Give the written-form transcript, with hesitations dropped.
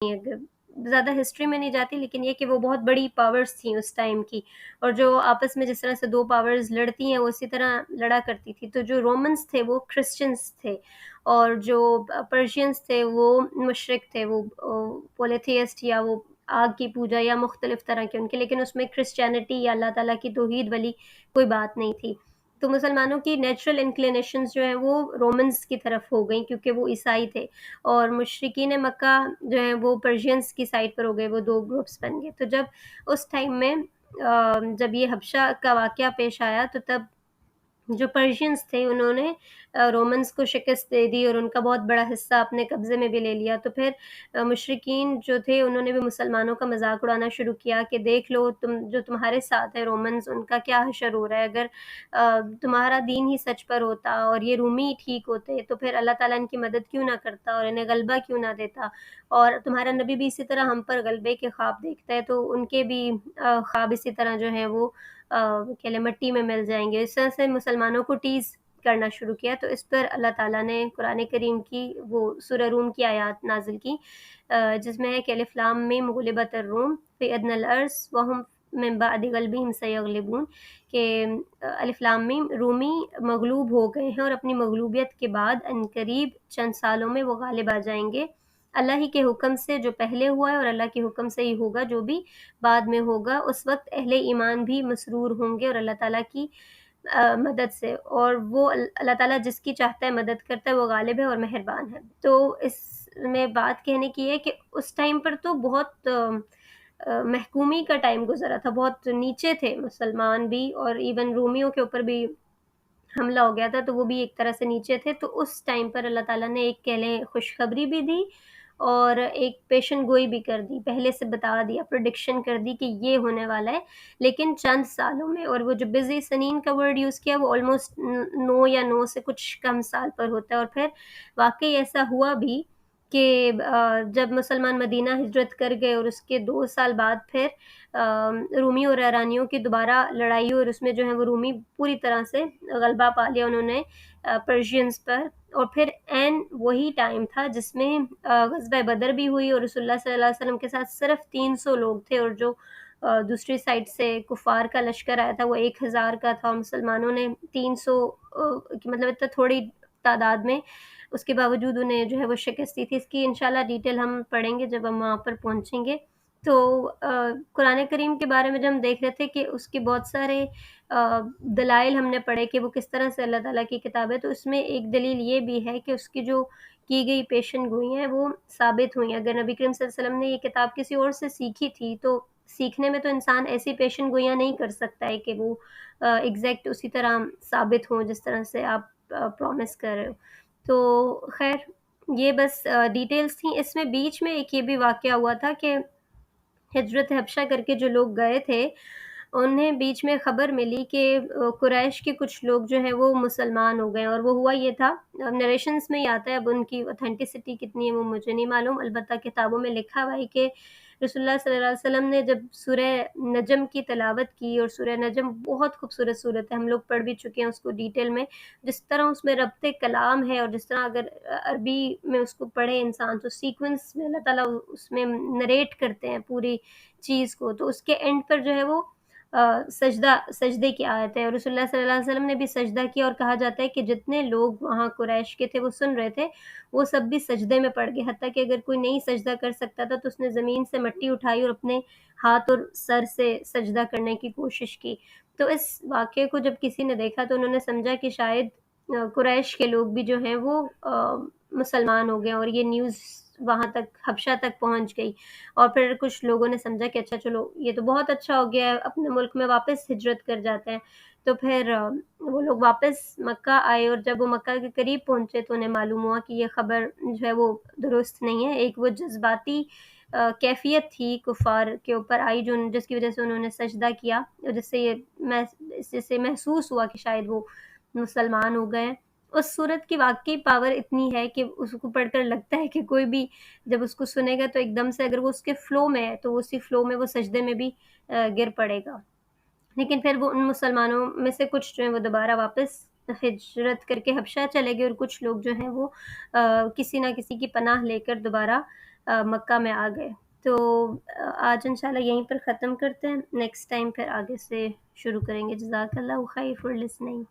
اگر زیادہ ہسٹری میں نہیں جاتی، لیکن یہ کہ وہ بہت بڑی پاورز تھیں اس ٹائم کی، اور جو آپس میں جس طرح سے 2 پاورز لڑتی ہیں وہ اسی طرح لڑا کرتی تھی. تو جو رومنس تھے وہ کرسچنس تھے، اور جو پرشینس تھے وہ مشرک تھے، وہ پولیتھیسٹ، یا وہ آگ کی پوجا یا مختلف طرح کے ان کے، لیکن اس میں کرسچینٹی یا اللہ تعالیٰ کی توحید والی کوئی بات نہیں تھی. تو مسلمانوں کی نیچرل انکلینیشنز جو ہیں وہ رومنس کی طرف ہو گئیں، کیونکہ وہ عیسائی تھے، اور مشرکین مکہ جو ہیں وہ پرشینس کی سائڈ پر ہو گئے، وہ 2 گروپس بن گئے. تو جب اس ٹائم میں جب یہ حبشہ کا واقعہ پیش آیا، تو تب جو پرشینس تھے انہوں نے رومنس کو شکست دے دی، اور ان کا بہت بڑا حصہ اپنے قبضے میں بھی لے لیا. تو پھر مشرکین جو تھے انہوں نے بھی مسلمانوں کا مذاق اڑانا شروع کیا کہ دیکھ لو جو تمہارے ساتھ ہے رومنز، ان کا کیا حشر ہو رہا ہے. اگر تمہارا دین ہی سچ پر ہوتا اور یہ رومی ٹھیک ہوتے، تو پھر اللہ تعالیٰ ان کی مدد کیوں نہ کرتا اور انہیں غلبہ کیوں نہ دیتا. اور تمہارا نبی بھی اسی طرح ہم پر غلبے کے خواب دیکھتا ہے، تو ان کے بھی خواب اسی طرح جو ہیں وہ کہلے مٹی میں مل جائیں گے. اس طرح سے مسلمانوں کو ٹیز کرنا شروع کیا. تو اس پر اللہ تعالیٰ نے قرآن کریم کی وہ سورہ روم کی آیات نازل کی، جس میں ہے کہ الف لام میم غلبت الروم فی ادنی الارض وہم من بعد غلبہم سیغلبون، کہ الف لام میم رومی مغلوب ہو گئے ہیں، اور اپنی مغلوبیت کے بعد ان قریب چند سالوں میں وہ غالب آ جائیں گے اللہ ہی کے حکم سے، جو پہلے ہوا ہے، اور اللہ کے حکم سے ہی ہوگا جو بھی بعد میں ہوگا. اس وقت اہل ایمان بھی مسرور ہوں گے اور اللہ تعالیٰ کی مدد سے، اور وہ اللہ تعالیٰ جس کی چاہتا ہے مدد کرتا ہے، وہ غالب ہے اور مہربان ہے. تو اس میں بات کہنے کی ہے کہ اس ٹائم پر تو بہت محکومی کا ٹائم گزرا تھا، بہت نیچے تھے مسلمان بھی، اور ایون رومیوں کے اوپر بھی حملہ ہو گیا تھا، تو وہ بھی ایک طرح سے نیچے تھے. تو اس ٹائم پر اللہ تعالیٰ نے ایک کہہ لیں خوشخبری بھی دی، اور ایک پیشن گوئی بھی کر دی، پہلے سے بتا دیا، پریڈکشن کر دی کہ یہ ہونے والا ہے لیکن چند سالوں میں. اور وہ جو بزی سنین کا ورڈ یوز کیا، وہ آلموسٹ 9 یا 9 سے کچھ کم سال پر ہوتا ہے. اور پھر واقعی ایسا ہوا بھی کہ جب مسلمان مدینہ ہجرت کر گئے، اور اس کے 2 سال بعد پھر رومی اور ایرانیوں کی دوبارہ لڑائی، اور اس میں جو ہے وہ رومی پوری طرح سے غلبہ پا لیا انہوں نے پرشینس پر. اور پھر عین وہی ٹائم تھا جس میں غزوہ بدر بھی ہوئی، اور رسول اللہ صلی اللہ علیہ وسلم کے ساتھ صرف 300 لوگ تھے، اور جو دوسری سائڈ سے کفار کا لشکر آیا تھا وہ 1000 کا تھا. مسلمانوں نے 300 مطلب اتنا تھوڑی تعداد میں، اس کے باوجود انہیں جو ہے وہ شکست دی تھی. اس کی انشاءاللہ ڈیٹیل ہم پڑھیں گے جب ہم وہاں پر پہنچیں گے. تو قرآن کریم کے بارے میں جب ہم دیکھ رہے تھے کہ اس کے بہت سارے دلائل ہم نے پڑھے کہ وہ کس طرح سے اللہ تعالیٰ کی کتاب ہے، تو اس میں ایک دلیل یہ بھی ہے کہ اس کی جو کی گئی پیشن گوئی ہیں وہ ثابت ہوئی. اگر نبی کریم صلی اللہ علیہ وسلم نے یہ کتاب کسی اور سے سیکھی تھی، تو سیکھنے میں تو انسان ایسی پیشن گوئیاں نہیں کر سکتا ہے کہ وہ ایگزیکٹ اسی طرح ثابت ہوں جس طرح سے آپ پرومس کر رہے ہو. تو خیر یہ بس ڈیٹیلز تھیں. اس میں بیچ میں ایک یہ بھی واقعہ ہوا تھا کہ ہجرت حبشہ کر کے جو لوگ گئے تھے، انہیں بیچ میں خبر ملی کہ قریش کے کچھ لوگ جو ہیں وہ مسلمان ہو گئے. اور وہ ہوا یہ تھا، نریشنز میں ہی آتا ہے، اب ان کی اوتھینٹسٹی کتنی ہے وہ مجھے نہیں معلوم، البتہ کتابوں میں لکھا ہوا ہے کہ رسول اللہ صلی اللہ علیہ وسلم نے جب سورہ نجم کی تلاوت کی، اور سورہ نجم بہت خوبصورت صورت ہے، ہم لوگ پڑھ بھی چکے ہیں اس کو ڈیٹیل میں، جس طرح اس میں ربط کلام ہے، اور جس طرح اگر عربی میں اس کو پڑھے انسان تو سیکوینس میں اللہ تعالیٰ اس میں نریٹ کرتے ہیں پوری چیز کو. تو اس کے اینڈ پر جو ہے وہ سجدے کی آیت ہے، اور رسول اللہ صلی اللہ علیہ وسلم نے بھی سجدہ کیا، اور کہا جاتا ہے کہ جتنے لوگ وہاں قریش کے تھے وہ سن رہے تھے وہ سب بھی سجدے میں پڑ گئے، حتیٰ کہ اگر کوئی نہیں سجدہ کر سکتا تھا تو اس نے زمین سے مٹی اٹھائی اور اپنے ہاتھ اور سر سے سجدہ کرنے کی کوشش کی. تو اس واقعے کو جب کسی نے دیکھا تو انہوں نے سمجھا کہ شاید قریش کے لوگ بھی جو ہیں وہ مسلمان ہو گئے، اور یہ نیوز وہاں تک حبشہ تک پہنچ گئی. اور پھر کچھ لوگوں نے سمجھا کہ اچھا چلو یہ تو بہت اچھا ہو گیا ہے، اپنے ملک میں واپس ہجرت کر جاتے ہیں. تو پھر وہ لوگ واپس مکہ آئے، اور جب وہ مکہ کے قریب پہنچے تو انہیں معلوم ہوا کہ یہ خبر جو ہے وہ درست نہیں ہے. ایک وہ جذباتی کیفیت تھی کفار کے اوپر آئی جس کی وجہ سے انہوں نے سجدہ کیا، اور جس سے محسوس ہوا کہ شاید وہ مسلمان ہو گئے. اس صورت کی واقعی پاور اتنی ہے کہ اس کو پڑھ کر لگتا ہے کہ کوئی بھی جب اس کو سنے گا تو ایک دم سے اگر وہ اس کے فلو میں ہے تو اسی فلو میں وہ سجدے میں بھی گر پڑے گا. لیکن پھر وہ ان مسلمانوں میں سے کچھ جو ہیں وہ دوبارہ واپس ہجرت کر کے حبشہ چلے گئے، اور کچھ لوگ جو ہیں وہ کسی نہ کسی کی پناہ لے کر دوبارہ مکہ میں آ گئے. تو آج انشاءاللہ یہیں پر ختم کرتے ہیں، نیکسٹ ٹائم پھر آگے سے شروع کریں گے. جزاک اللہ خیر فار لسننگ.